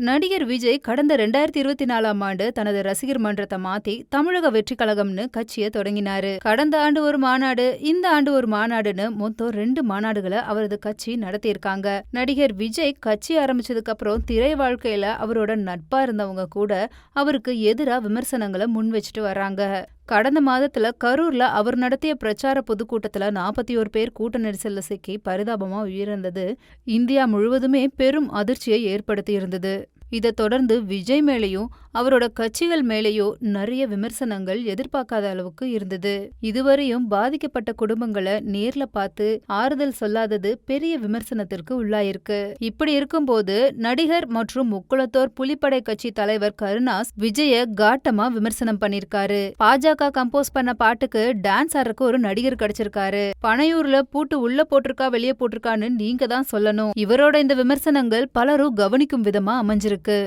நடிகர் விஜய் கடந்த 2024ஆம் ஆண்டு தனது ரசிகர் மன்றத்தை மாத்தி தமிழக வெற்றி கழகம்னு கட்சியை தொடங்கினாரு. கடந்த ஆண்டு ஒரு மாநாடு, இந்த ஆண்டு ஒரு மாநாடுன்னு மொத்தம் 2 மாநாடுகளை அவரது கட்சி நடத்தியிருக்காங்க. நடிகர் விஜய் கட்சி ஆரம்பிச்சதுக்கு அப்புறம் திரை வாழ்க்கையில அவரோட நட்பா இருந்தவங்க கூட அவருக்கு எதிரா விமர்சனங்களை முன் வச்சுட்டு வர்றாங்க. கடந்த மாதத்துல கரூர்ல அவர் நடத்திய பிரச்சார பொதுக்கூட்டத்துல 41 பேர் கூட்ட நெரிசல்ல சிக்கி பரிதாபமா உயிரிழந்தது இந்தியா முழுவதுமே பெரும் அதிர்ச்சியை ஏற்படுத்தி இருந்தது. இதை தொடர்ந்து விஜய் மேலேயும் அவரோட கட்சிகள் மேலேயும் நிறைய விமர்சனங்கள் எதிர்பார்க்காத அளவுக்கு இருந்தது. இதுவரையும் பாதிக்கப்பட்ட குடும்பங்களை நேர்ல பார்த்து ஆறுதல் சொல்லாதது பெரிய விமர்சனத்திற்கு உள்ளாயிருக்கு. இப்படி இருக்கும்போது நடிகர் மற்றும் முக்குளத்தோர் புலிப்படை கட்சி தலைவர் கருணாஸ் விஜய காட்டமா விமர்சனம் பண்ணிருக்காரு. பாஜக கம்போஸ் பண்ண பாட்டுக்கு டான்ஸ் ஆடுறதுக்கு ஒரு நடிகர் கிடைச்சிருக்காரு. பனையூர்ல பூட்டு உள்ள போட்டிருக்கா வெளியே போட்டிருக்கான்னு நீங்க தான் சொல்லணும். இவரோட இந்த விமர்சனங்கள் பலரும் கவனிக்கும் விதமா அமைஞ்சிருக்கு.